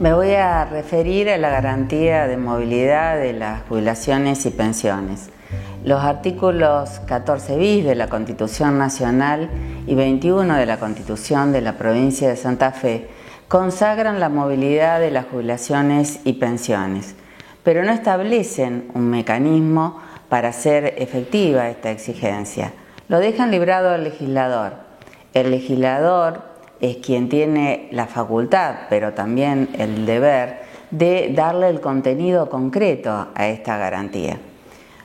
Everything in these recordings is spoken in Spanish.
Me voy a referir a la garantía de movilidad de las jubilaciones y pensiones. Los artículos 14 bis de la Constitución Nacional y 21 de la Constitución de la Provincia de Santa Fe consagran la movilidad de las jubilaciones y pensiones, pero no establecen un mecanismo para hacer efectiva esta exigencia. Lo dejan librado al legislador. El legislador es quien tiene la facultad, pero también el deber de darle el contenido concreto a esta garantía.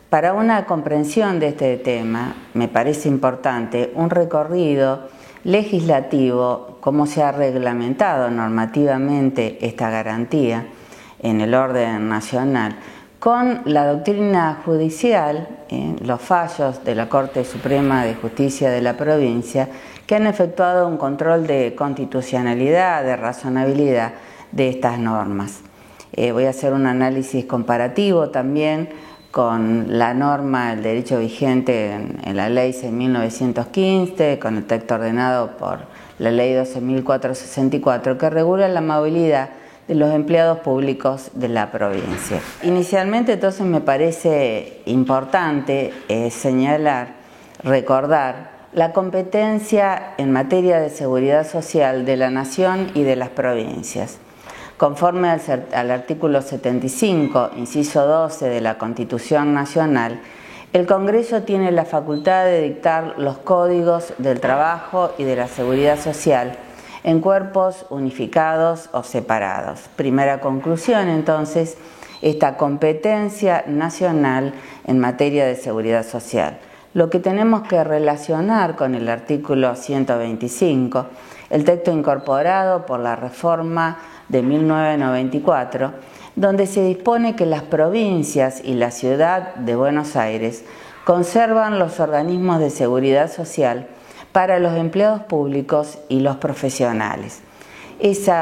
Para una comprensión de este tema, me parece importante un recorrido legislativo, cómo se ha reglamentado normativamente esta garantía en el orden nacional, con la doctrina judicial, los fallos de la Corte Suprema de Justicia de la provincia, que han efectuado un control de constitucionalidad, de razonabilidad de estas normas. Voy a hacer un análisis comparativo también con la norma del derecho vigente en la Ley 6.915, con el texto ordenado por la Ley 12.464, que regula la movilidad de los empleados públicos de la provincia. Inicialmente, entonces, me parece importante señalar, recordar la competencia en materia de seguridad social de la Nación y de las provincias. Conforme al artículo 75, inciso 12 de la Constitución Nacional, el Congreso tiene la facultad de dictar los códigos del trabajo y de la seguridad social en cuerpos unificados o separados. Primera conclusión, entonces, esta competencia nacional en materia de seguridad social. Lo que tenemos que relacionar con el artículo 125, el texto incorporado por la reforma de 1994, donde se dispone que las provincias y la ciudad de Buenos Aires conservan los organismos de seguridad social para los empleados públicos y los profesionales. Ese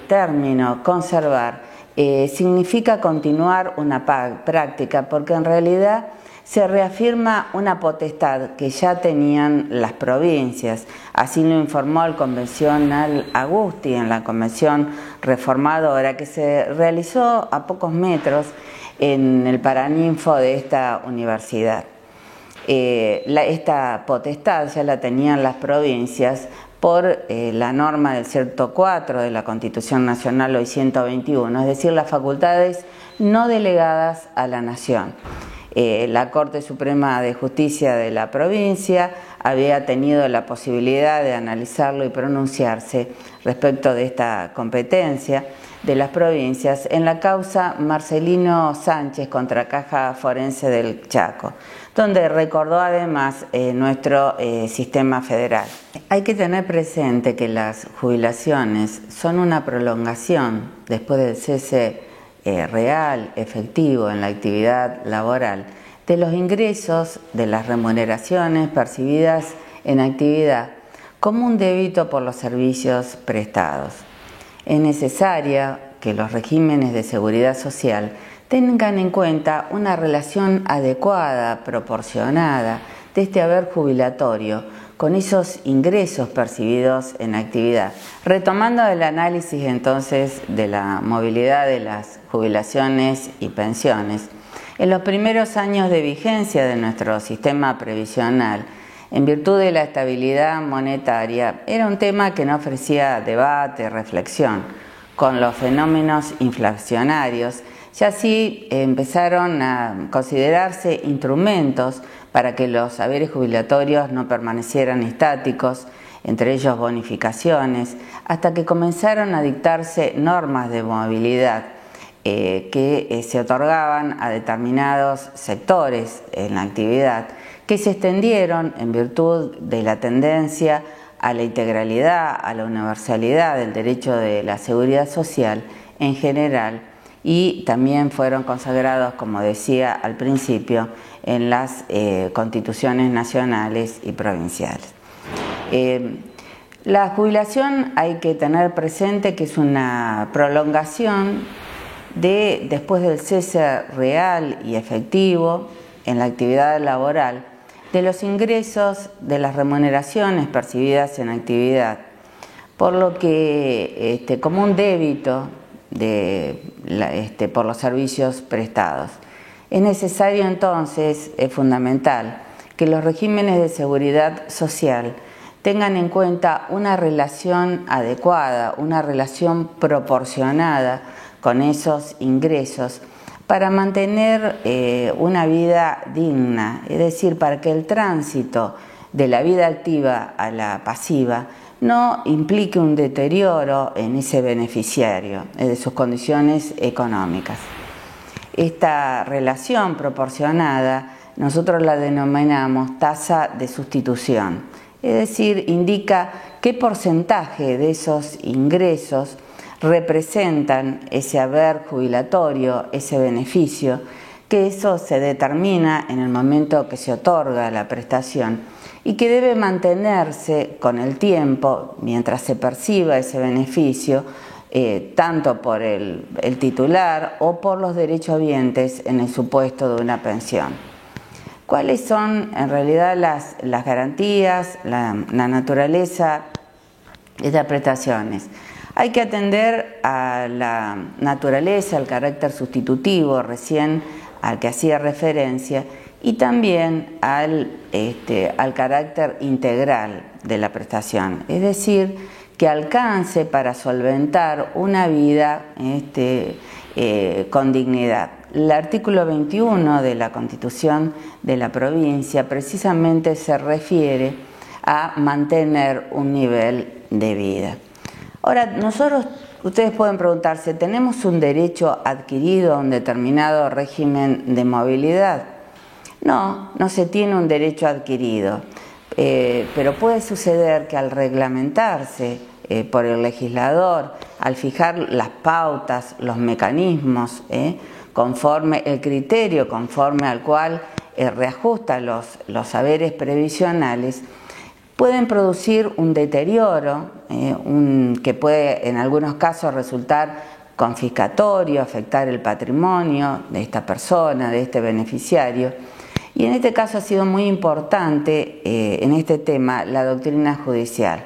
término, conservar, significa continuar una práctica, porque en realidad se reafirma una potestad que ya tenían las provincias. Así lo informó el convencional Agusti en la convención reformadora que se realizó a pocos metros en el Paraninfo de esta universidad. Esta potestad ya la tenían las provincias por la norma del 104 de la Constitución Nacional, hoy 121, es decir, las facultades no delegadas a la Nación. La Corte Suprema de Justicia de la provincia había tenido la posibilidad de analizarlo y pronunciarse respecto de esta competencia de las provincias en la causa Marcelino Sánchez contra Caja Forense del Chaco, donde recordó además nuestro sistema federal. Hay que tener presente que las jubilaciones son una prolongación después del cese real, efectivo en la actividad laboral, de los ingresos de las remuneraciones percibidas en actividad como un débito por los servicios prestados. Es necesario que los regímenes de seguridad social tengan en cuenta una relación adecuada, proporcionada de este haber jubilatorio con esos ingresos percibidos en actividad. Retomando el análisis entonces de la movilidad de las jubilaciones y pensiones, en los primeros años de vigencia de nuestro sistema previsional, en virtud de la estabilidad monetaria, era un tema que no ofrecía debate, reflexión. Con los fenómenos inflacionarios, ya así empezaron a considerarse instrumentos para que los saberes jubilatorios no permanecieran estáticos, entre ellos bonificaciones, hasta que comenzaron a dictarse normas de movilidad que se otorgaban a determinados sectores en la actividad, que se extendieron en virtud de la tendencia a la integralidad, a la universalidad del derecho de la seguridad social en general, y también fueron consagrados, como decía al principio, en las constituciones nacionales y provinciales. La jubilación hay que tener presente que es una prolongación después del cese real y efectivo en la actividad laboral de los ingresos de las remuneraciones percibidas en actividad, por lo que como un débito por los servicios prestados. Es necesario entonces, es fundamental, que los regímenes de seguridad social tengan en cuenta una relación adecuada, una relación proporcionada con esos ingresos para mantener una vida digna, es decir, para que el tránsito de la vida activa a la pasiva no implique un deterioro en ese beneficiario, de sus condiciones económicas. Esta relación proporcionada nosotros la denominamos tasa de sustitución, es decir, indica qué porcentaje de esos ingresos representan ese haber jubilatorio, ese beneficio, que eso se determina en el momento que se otorga la prestación y que debe mantenerse con el tiempo mientras se perciba ese beneficio, tanto por el titular o por los derechohabientes en el supuesto de una pensión. ¿Cuáles son en realidad las garantías, la naturaleza de estas prestaciones? Hay que atender a la naturaleza, al carácter sustitutivo recién al que hacía referencia y también al carácter integral de la prestación, es decir, que alcance para solventar una vida con dignidad. El artículo 21 de la Constitución de la provincia precisamente se refiere a mantener un nivel de vida. Ahora, ustedes pueden preguntarse, ¿tenemos un derecho adquirido a un determinado régimen de movilidad? No, no se tiene un derecho adquirido, pero puede suceder que al reglamentarse por el legislador, al fijar las pautas, los mecanismos, conforme el criterio conforme al cual reajusta los saberes previsionales, pueden producir un deterioro que puede en algunos casos resultar confiscatorio, afectar el patrimonio de esta persona, de este beneficiario. Y en este caso ha sido muy importante en este tema la doctrina judicial.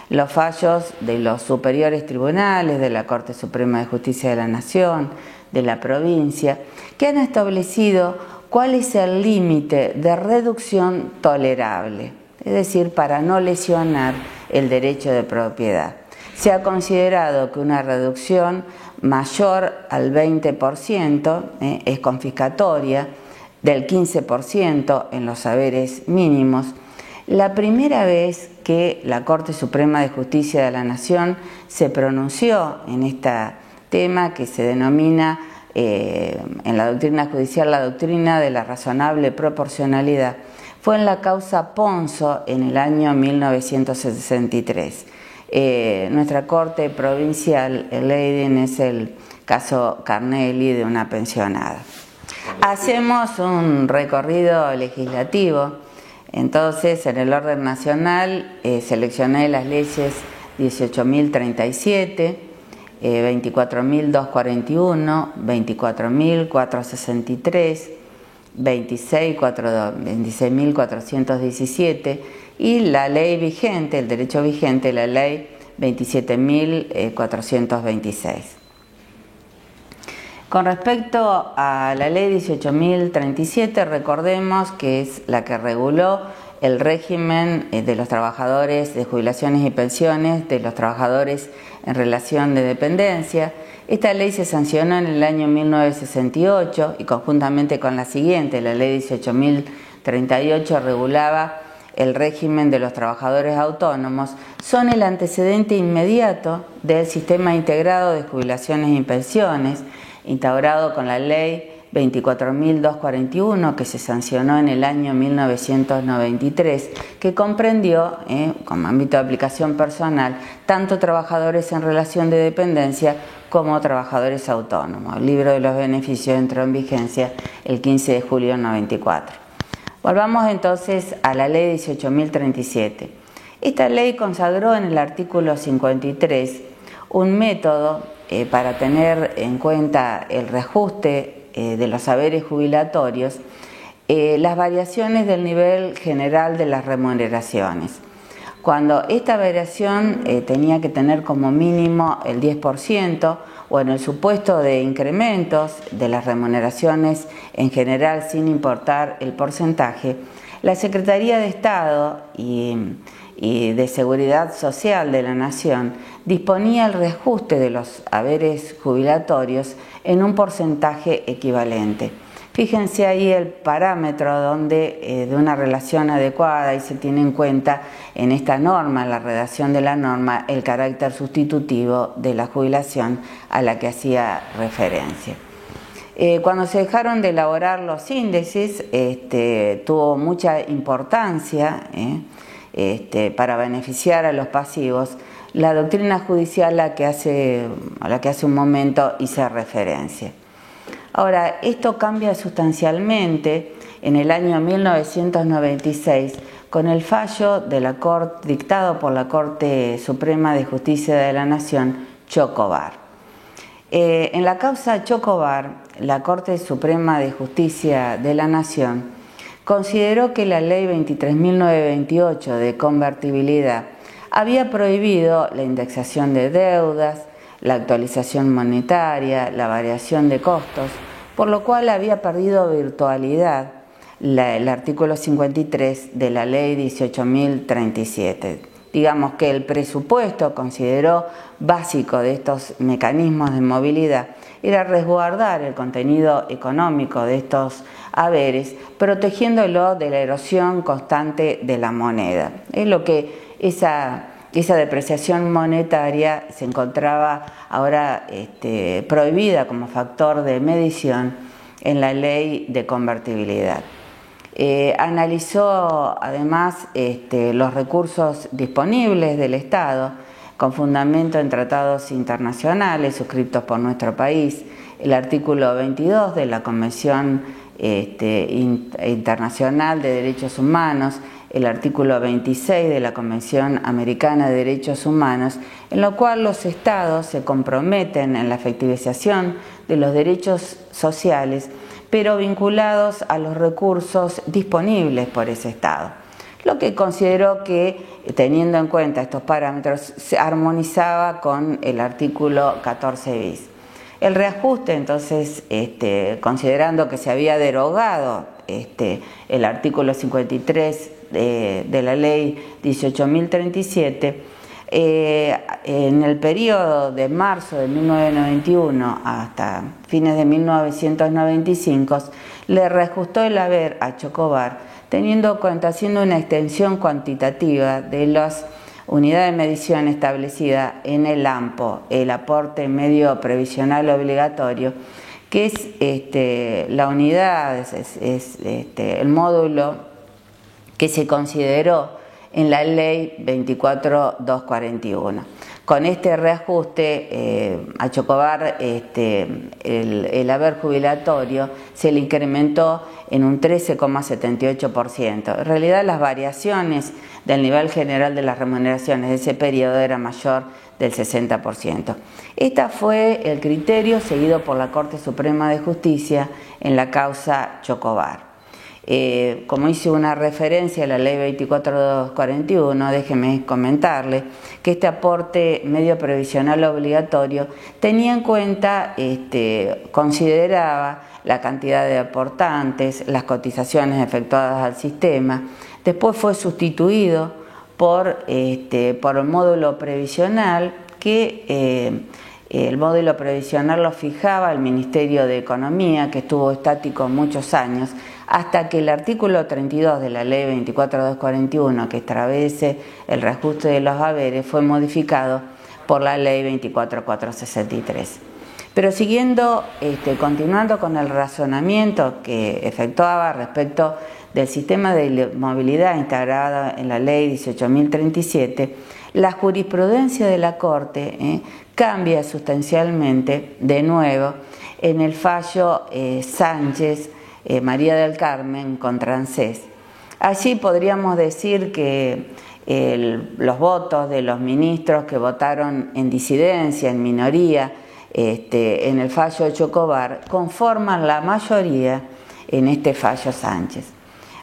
Los fallos de los superiores tribunales, de la Corte Suprema de Justicia de la Nación, de la provincia, que han establecido cuál es el límite de reducción tolerable, es decir, para no lesionar el derecho de propiedad. Se ha considerado que una reducción mayor al 20% es confiscatoria, del 15% en los saberes mínimos. La primera vez que la Corte Suprema de Justicia de la Nación se pronunció en este tema que se denomina en la doctrina judicial la doctrina de la razonable proporcionalidad, fue en la causa Ponzo en el año 1963. Nuestra Corte Provincial, el Leiden, es el caso Carnelli de una pensionada. Hacemos un recorrido legislativo. Entonces, en el orden nacional, seleccioné las leyes 18.037, 24.241, 24.463, 26.417 y la ley vigente, el derecho vigente, la ley 27.426. Con respecto a la ley 18.037, recordemos que es la que reguló el régimen de los trabajadores de jubilaciones y pensiones, de los trabajadores en relación de dependencia. Esta ley se sancionó en el año 1968 y conjuntamente con la siguiente, la ley 18.038, regulaba el régimen de los trabajadores autónomos, son el antecedente inmediato del sistema integrado de jubilaciones y pensiones, instaurado con la ley 24.241, que se sancionó en el año 1993, que comprendió, como ámbito de aplicación personal, tanto trabajadores en relación de dependencia como trabajadores autónomos. El libro de los beneficios entró en vigencia el 15 de julio del 94. Volvamos entonces a la ley 18.037. Esta ley consagró en el artículo 53 un método para tener en cuenta el reajuste de los saberes jubilatorios, las variaciones del nivel general de las remuneraciones. cuando esta variación tenía que tener como mínimo el 10%, o en el supuesto de incrementos de las remuneraciones en general sin importar el porcentaje, la Secretaría de Estado y de Seguridad Social de la Nación disponía el reajuste de los haberes jubilatorios en un porcentaje equivalente. Fíjense ahí el parámetro donde de una relación adecuada y se tiene en cuenta en esta norma, en la redacción de la norma, el carácter sustitutivo de la jubilación a la que hacía referencia. Cuando se dejaron de elaborar los índices, tuvo mucha importancia para beneficiar a los pasivos la doctrina judicial a la que hace un momento hice referencia. Ahora, esto cambia sustancialmente en el año 1996 con el fallo de la Corte, dictado por la Corte Suprema de Justicia de la Nación, Chocobar. En la causa Chocobar, la Corte Suprema de Justicia de la Nación consideró que la Ley 23.928 de convertibilidad había prohibido la indexación de deudas, la actualización monetaria, la variación de costos, por lo cual había perdido virtualidad el artículo 53 de la Ley 18.037. Digamos que el presupuesto consideró básico de estos mecanismos de movilidad era resguardar el contenido económico de estos haberes, protegiéndolo de la erosión constante de la moneda. Es lo que esa depreciación monetaria se encontraba ahora prohibida como factor de medición en la ley de convertibilidad. Analizó además los recursos disponibles del Estado con fundamento en tratados internacionales suscritos por nuestro país, el artículo 22 de la Convención Internacional de Derechos Humanos, el artículo 26 de la Convención Americana de Derechos Humanos, en lo cual los Estados se comprometen en la efectivización de los derechos sociales, pero vinculados a los recursos disponibles por ese Estado. Lo que consideró que, teniendo en cuenta estos parámetros, se armonizaba con el artículo 14 bis. El reajuste, entonces, considerando que se había derogado el artículo 53 de la ley 18.037, en el periodo de marzo de 1991 hasta fines de 1995, le reajustó el haber a Chocobar, teniendo en cuenta, haciendo una extensión cuantitativa de las unidades de medición establecida en el AMPO, el aporte medio previsional obligatorio, que es la unidad, el módulo que se consideró en la ley 24.241. Con este reajuste a Chocobar el haber jubilatorio se le incrementó en un 13,78%. En realidad las variaciones del nivel general de las remuneraciones de ese periodo era mayor del 60%. Este fue el criterio seguido por la Corte Suprema de Justicia en la causa Chocobar. Como hice una referencia a la ley 24.241, déjeme comentarle que este aporte medio previsional obligatorio tenía en cuenta, consideraba la cantidad de aportantes, las cotizaciones efectuadas al sistema. Después fue sustituido por el módulo previsional que el módulo previsional lo fijaba el Ministerio de Economía, que estuvo estático muchos años, hasta que el artículo 32 de la ley 24.241, que establece el reajuste de los haberes, fue modificado por la ley 24.463. Pero continuando con el razonamiento que efectuaba respecto del sistema de movilidad integrado en la ley 18.037, la jurisprudencia de la Corte cambia sustancialmente de nuevo en el fallo Sánchez María del Carmen contra ANSES. Allí podríamos decir que los votos de los ministros que votaron en disidencia, en minoría, en el fallo de Chocobar, conforman la mayoría en este fallo Sánchez.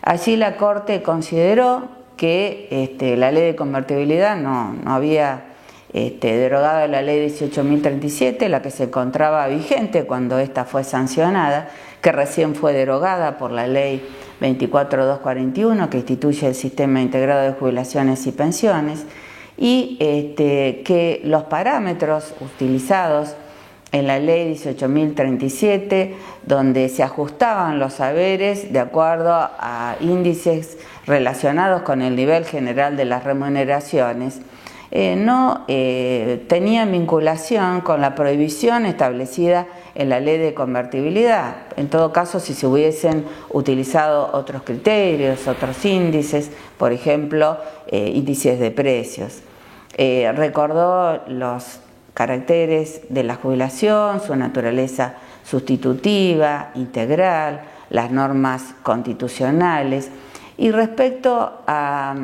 Allí la Corte consideró que la ley de convertibilidad no había derogado la ley 18.037, la que se encontraba vigente cuando esta fue sancionada, que recién fue derogada por la ley 24.241, que instituye el Sistema Integrado de Jubilaciones y Pensiones, y que los parámetros utilizados en la ley 18.037, donde se ajustaban los saberes de acuerdo a índices relacionados con el nivel general de las remuneraciones, no tenían vinculación con la prohibición establecida en la ley de convertibilidad. En todo caso, si se hubiesen utilizado otros criterios, otros índices, por ejemplo, índices de precios. Recordó los caracteres de la jubilación, su naturaleza sustitutiva, integral, las normas constitucionales. Y respecto a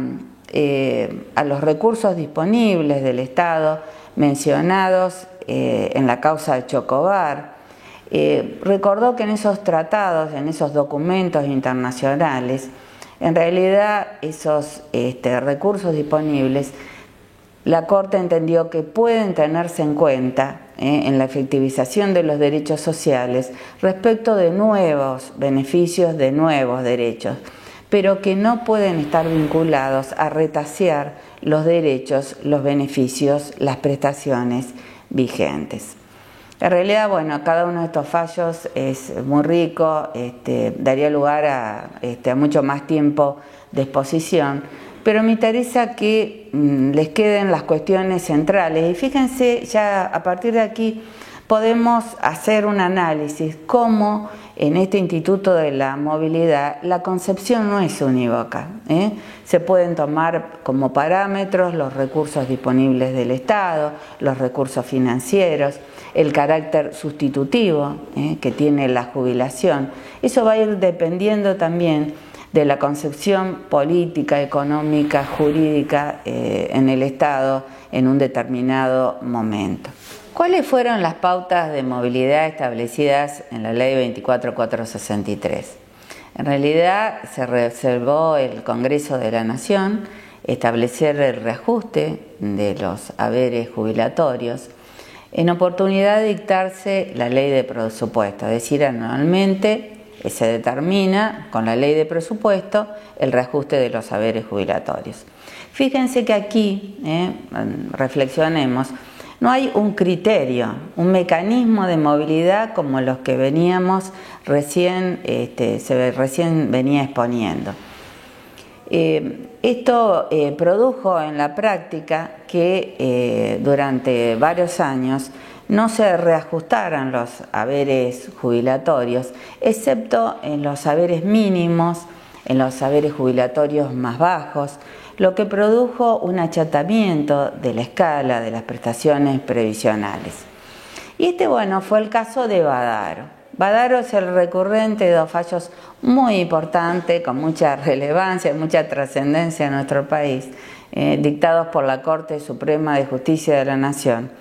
los recursos disponibles del Estado mencionados en la causa de Chocobar, recordó que en esos tratados, en esos documentos internacionales, en realidad esos recursos disponibles, la Corte entendió que pueden tenerse en cuenta en la efectivización de los derechos sociales respecto de nuevos beneficios, de nuevos derechos, pero que no pueden estar vinculados a retasear los derechos, los beneficios, las prestaciones vigentes. En realidad, bueno, cada uno de estos fallos es muy rico, daría lugar a mucho más tiempo de exposición, pero me interesa que les queden las cuestiones centrales. Y fíjense, ya a partir de aquí podemos hacer un análisis cómo en este Instituto de la Movilidad la concepción no es unívoca. Se pueden tomar como parámetros los recursos disponibles del Estado, los recursos financieros, el carácter sustitutivo que tiene la jubilación. Eso va a ir dependiendo también de la concepción política, económica, jurídica en el Estado en un determinado momento. ¿Cuáles fueron las pautas de movilidad establecidas en la Ley 24463? En realidad se reservó el Congreso de la Nación establecer el reajuste de los haberes jubilatorios en oportunidad de dictarse la ley de presupuesto, es decir, anualmente se determina con la ley de presupuesto el reajuste de los haberes jubilatorios. Fíjense que aquí, reflexionemos, no hay un criterio, un mecanismo de movilidad como los que veníamos recién venía exponiendo. Esto produjo en la práctica que durante varios años no se reajustaran los haberes jubilatorios, excepto en los haberes mínimos, en los haberes jubilatorios más bajos, lo que produjo un achatamiento de la escala de las prestaciones previsionales. Y fue el caso de Badaro. Badaro es el recurrente de dos fallos muy importantes, con mucha relevancia, mucha trascendencia en nuestro país, dictados por la Corte Suprema de Justicia de la Nación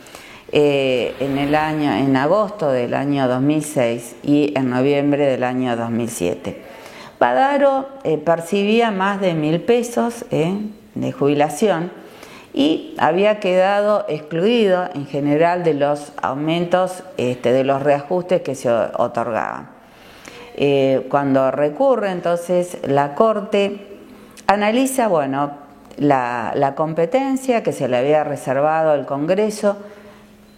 en agosto del año 2006 y en noviembre del año 2007. Badaro percibía más de 1.000 pesos de jubilación y había quedado excluido en general de los aumentos, de los reajustes que se otorgaban. Cuando recurre entonces la Corte, analiza la competencia que se le había reservado al Congreso,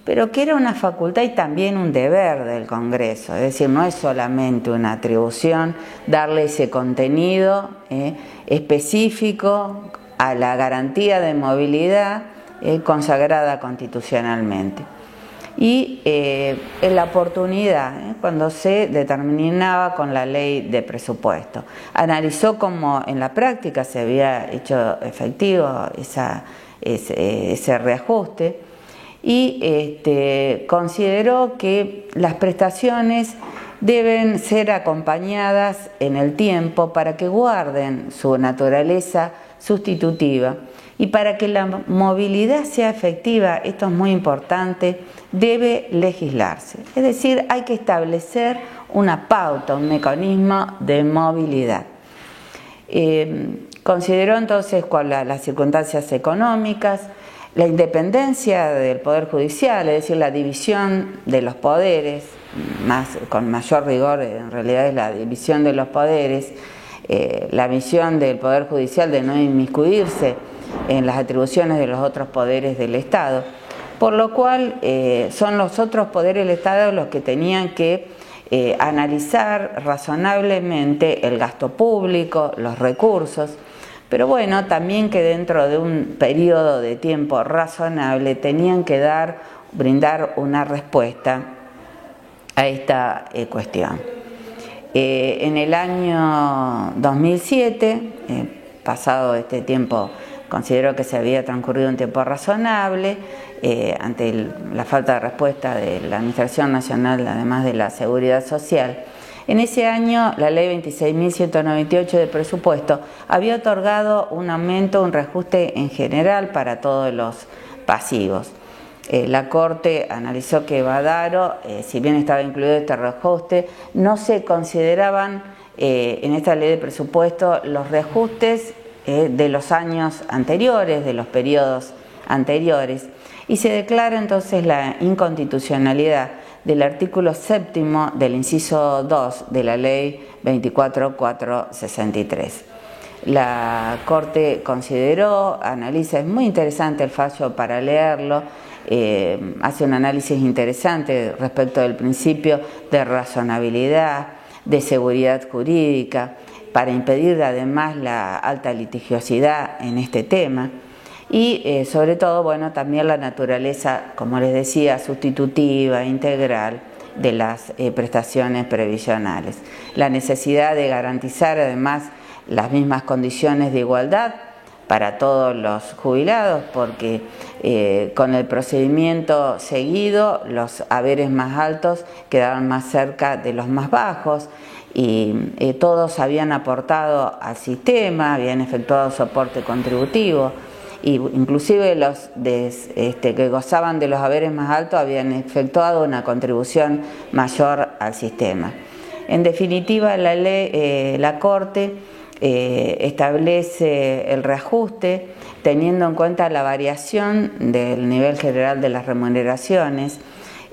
pero que era una facultad y también un deber del Congreso, es decir, no es solamente una atribución darle ese contenido específico a la garantía de movilidad consagrada constitucionalmente. Y en la oportunidad, cuando se determinaba con la ley de presupuesto, analizó cómo en la práctica se había hecho efectivo ese reajuste, y consideró que las prestaciones deben ser acompañadas en el tiempo para que guarden su naturaleza sustitutiva y para que la movilidad sea efectiva, esto es muy importante, debe legislarse. Es decir, hay que establecer una pauta, un mecanismo de movilidad. Consideró entonces las circunstancias económicas, la independencia del Poder Judicial, es decir, la división de los poderes, con mayor rigor en realidad es la división de los poderes, la visión del Poder Judicial de no inmiscuirse en las atribuciones de los otros poderes del Estado, por lo cual son los otros poderes del Estado los que tenían que analizar razonablemente el gasto público, los recursos, pero bueno, también que dentro de un periodo de tiempo razonable tenían que brindar una respuesta a esta cuestión. En el año 2007, pasado este tiempo, consideró que se había transcurrido un tiempo razonable ante la falta de respuesta de la Administración Nacional, además de la Seguridad Social. En ese año, la Ley 26.198 de presupuesto había otorgado un aumento, un reajuste en general para todos los pasivos. La Corte analizó que Badaro, si bien estaba incluido este reajuste, no se consideraban en esta ley de presupuesto los reajustes de los años anteriores, de los periodos anteriores, y se declara entonces la inconstitucionalidad del artículo 7º del inciso 2 de la Ley 24.463. La Corte consideró, analiza, es muy interesante el fallo para leerlo, hace un análisis interesante respecto del principio de razonabilidad, de seguridad jurídica, para impedir además la alta litigiosidad en este tema y sobre todo, bueno, también la naturaleza, como les decía, sustitutiva, integral de las prestaciones previsionales. La necesidad de garantizar además las mismas condiciones de igualdad para todos los jubilados, porque con el procedimiento seguido los haberes más altos quedaban más cerca de los más bajos y todos habían aportado al sistema, habían efectuado soporte contributivo y inclusive los que gozaban de los haberes más altos habían efectuado una contribución mayor al sistema. En definitiva, la Corte establece el reajuste teniendo en cuenta la variación del nivel general de las remuneraciones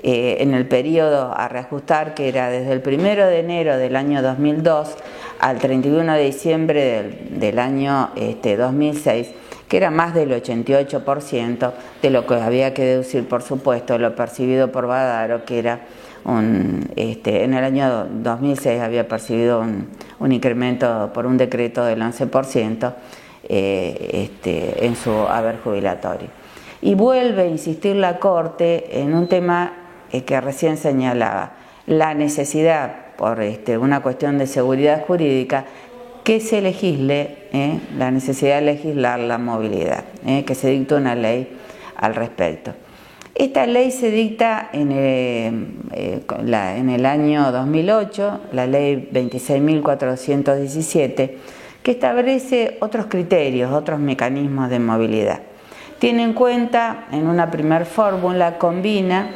en el periodo a reajustar, que era desde el 1 de enero del año 2002 al 31 de diciembre del año 2006, que era más del 88% de lo que había que deducir, por supuesto, lo percibido por Badaro, que era en el año 2006 había percibido un incremento por un decreto del 11% en su haber jubilatorio. Y vuelve a insistir la Corte en un tema que recién señalaba, la necesidad, por una cuestión de seguridad jurídica, que se legisle, la necesidad de legislar la movilidad, que se dicte una ley al respecto. Esta ley se dicta en el año 2008, la ley 26.417, que establece otros criterios, otros mecanismos de movilidad. Tiene en cuenta, en una primer fórmula, combina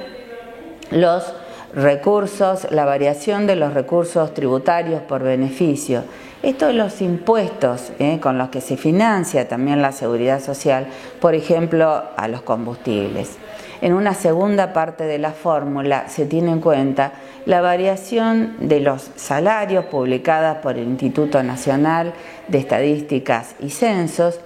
los recursos, la variación de los recursos tributarios por beneficio. Esto de los impuestos con los que se financia también la seguridad social, por ejemplo, a los combustibles. En una segunda parte de la fórmula se tiene en cuenta la variación de los salarios publicadas por el Instituto Nacional de Estadísticas y Censos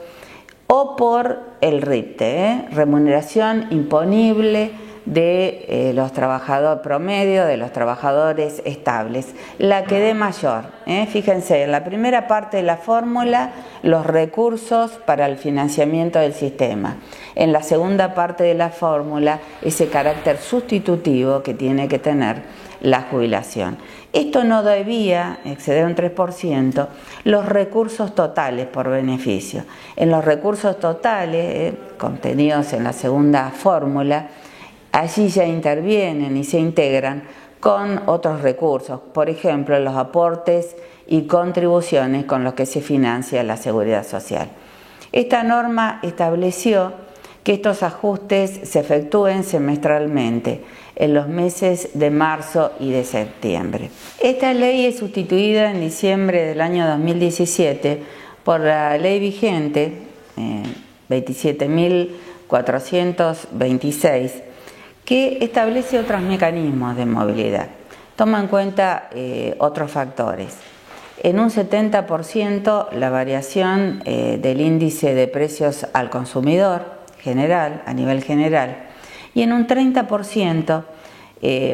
o por el RIPTE, remuneración imponible de los trabajadores promedio, de los trabajadores estables, la que dé mayor. Fíjense, en la primera parte de la fórmula, los recursos para el financiamiento del sistema. En la segunda parte de la fórmula, ese carácter sustitutivo que tiene que tener la jubilación. Esto no debía exceder un 3% los recursos totales por beneficio. En los recursos totales, contenidos en la segunda fórmula, allí ya intervienen y se integran con otros recursos, por ejemplo, los aportes y contribuciones con los que se financia la seguridad social. Esta norma estableció que estos ajustes se efectúen semestralmente en los meses de marzo y de septiembre. Esta ley es sustituida en diciembre del año 2017 por la ley vigente 27.426, que establece otros mecanismos de movilidad. Toma en cuenta otros factores. En un 70% la variación del índice de precios al consumidor general, a nivel general, y en un 30%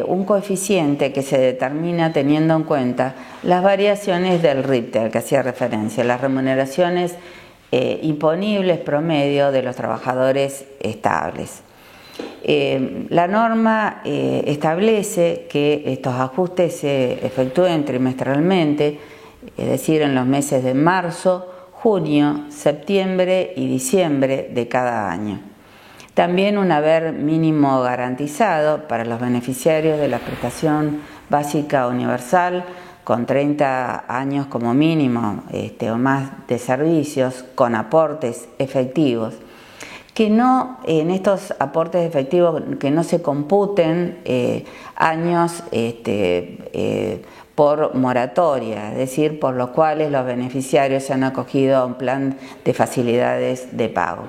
un coeficiente que se determina teniendo en cuenta las variaciones del RIPTE al que hacía referencia, las remuneraciones imponibles promedio de los trabajadores estables. La norma establece que estos ajustes se efectúen trimestralmente, es decir, en los meses de marzo, junio, septiembre y diciembre de cada año. También un haber mínimo garantizado para los beneficiarios de la prestación básica universal con 30 años como mínimo o más de servicios con aportes efectivos. Que no, en estos aportes efectivos, que no se computen años por moratoria, es decir, por los cuales los beneficiarios se han acogido a un plan de facilidades de pago.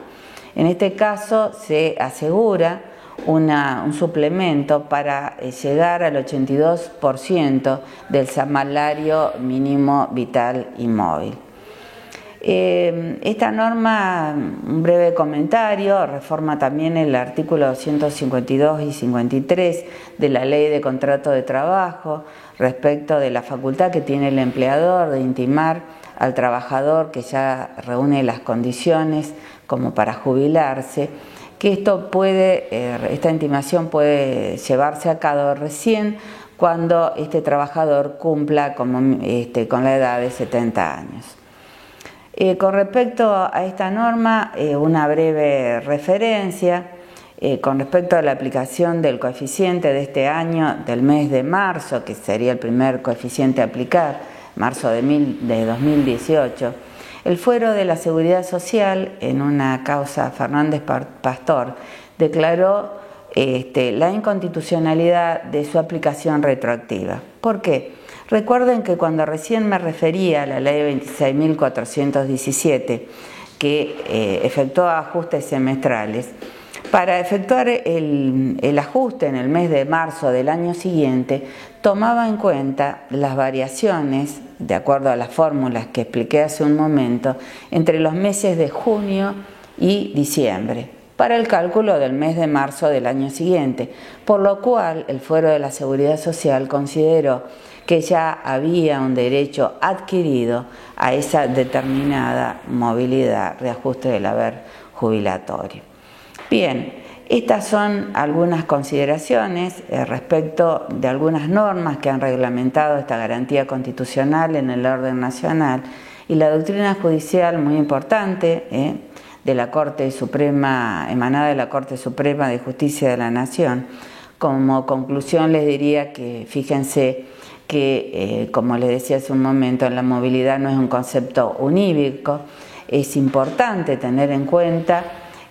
En este caso se asegura un suplemento para llegar al 82% del salario mínimo vital y móvil. Esta norma, un breve comentario, reforma también el artículo 252 y 53 de la Ley de Contrato de Trabajo respecto de la facultad que tiene el empleador de intimar al trabajador que ya reúne las condiciones como para jubilarse, que esta intimación puede llevarse a cabo recién cuando este trabajador cumpla con la edad de 70 años. Con respecto a esta norma, una breve referencia con respecto a la aplicación del coeficiente de este año, del mes de marzo, que sería el primer coeficiente a aplicar, marzo de 2018, el Fuero de la Seguridad Social, en una causa Fernández Pastor, declaró la inconstitucionalidad de su aplicación retroactiva. ¿Por qué? Recuerden que cuando recién me refería a la ley 26.417, que efectuó ajustes semestrales, para efectuar el ajuste en el mes de marzo del año siguiente, tomaba en cuenta las variaciones, de acuerdo a las fórmulas que expliqué hace un momento, entre los meses de junio y diciembre, para el cálculo del mes de marzo del año siguiente, por lo cual el Fuero de la Seguridad Social consideró que ya había un derecho adquirido a esa determinada movilidad, reajuste del haber jubilatorio. Bien, estas son algunas consideraciones respecto de algunas normas que han reglamentado esta garantía constitucional en el orden nacional y la doctrina judicial muy importante de la Corte Suprema, emanada de la Corte Suprema de Justicia de la Nación. Como conclusión les diría que fíjense que, como les decía hace un momento, la movilidad no es un concepto unívoco, es importante tener en cuenta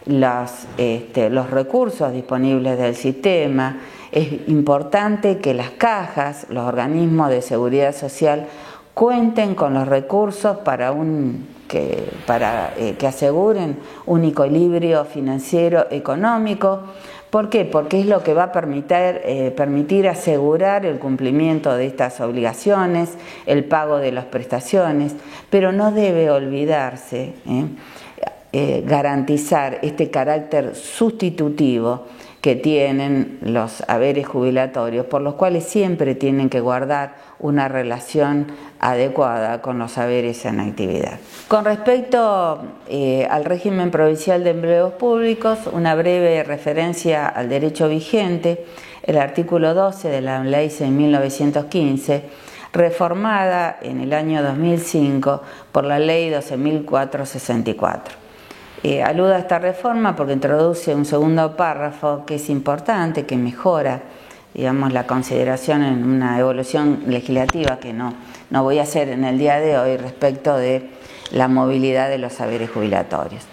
los recursos disponibles del sistema, es importante que las cajas, los organismos de seguridad social, cuenten con los recursos para que aseguren un equilibrio financiero económico. ¿Por qué? Porque es lo que va a permitir asegurar el cumplimiento de estas obligaciones, el pago de las prestaciones, pero no debe olvidarse garantizar este carácter sustitutivo que tienen los haberes jubilatorios, por los cuales siempre tienen que guardar una relación adecuada con los haberes en actividad. Con respecto al régimen provincial de empleos públicos, una breve referencia al derecho vigente, el artículo 12 de la Ley 6.915, reformada en el año 2005 por la Ley 12.464. Aludo a esta reforma porque introduce un segundo párrafo que es importante, que mejora, digamos, la consideración en una evolución legislativa que no voy a hacer en el día de hoy respecto de la movilidad de los haberes jubilatorios.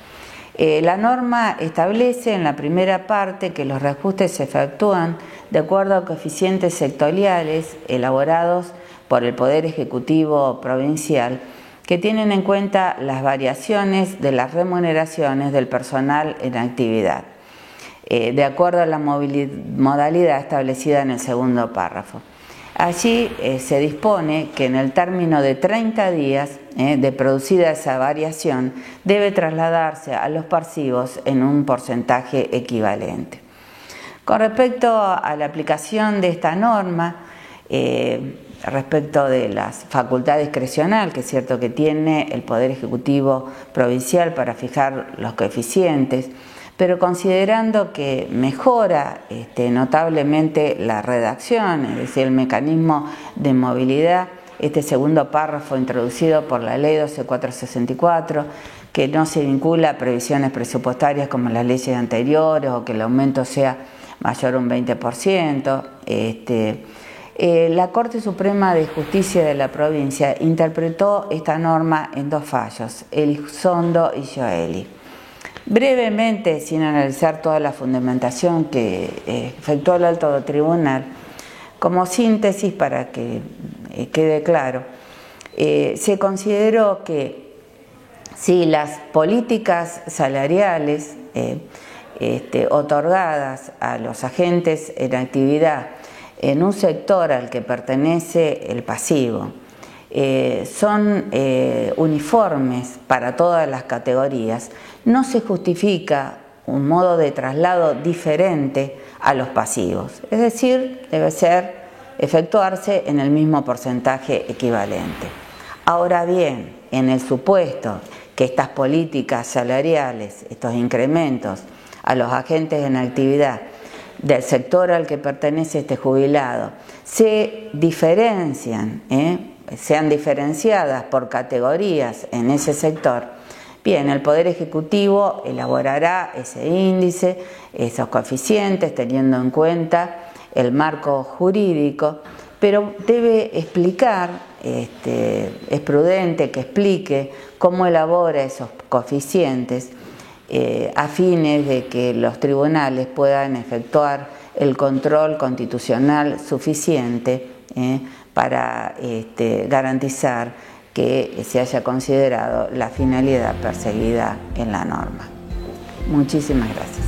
La norma establece en la primera parte que los reajustes se efectúan de acuerdo a coeficientes sectoriales elaborados por el Poder Ejecutivo Provincial, que tienen en cuenta las variaciones de las remuneraciones del personal en actividad, de acuerdo a la modalidad establecida en el segundo párrafo. Allí se dispone que en el término de 30 días de producida esa variación debe trasladarse a los pasivos en un porcentaje equivalente. Con respecto a la aplicación de esta norma, respecto de la facultad discrecional, que es cierto que tiene el Poder Ejecutivo Provincial para fijar los coeficientes, pero considerando que mejora notablemente la redacción, es decir, el mecanismo de movilidad, este segundo párrafo introducido por la Ley 12464, que no se vincula a previsiones presupuestarias como las leyes anteriores o que el aumento sea mayor a un 20%, la Corte Suprema de Justicia de la provincia interpretó esta norma en dos fallos, Elizondo y Gioeli. Brevemente, sin analizar toda la fundamentación que efectuó el alto tribunal, como síntesis para que quede claro, se consideró que si las políticas salariales otorgadas a los agentes en actividad en un sector al que pertenece el pasivo son uniformes para todas las categorías, no se justifica un modo de traslado diferente a los pasivos, es decir, debe efectuarse en el mismo porcentaje equivalente. Ahora bien, en el supuesto que estas políticas salariales, estos incrementos a los agentes en actividad del sector al que pertenece este jubilado, se diferencian, sean diferenciadas por categorías en ese sector, bien, el Poder Ejecutivo elaborará ese índice, esos coeficientes, teniendo en cuenta el marco jurídico, pero debe explicar, es prudente que explique cómo elabora esos coeficientes a fines de que los tribunales puedan efectuar el control constitucional suficiente para garantizar que se haya considerado la finalidad perseguida en la norma. Muchísimas gracias.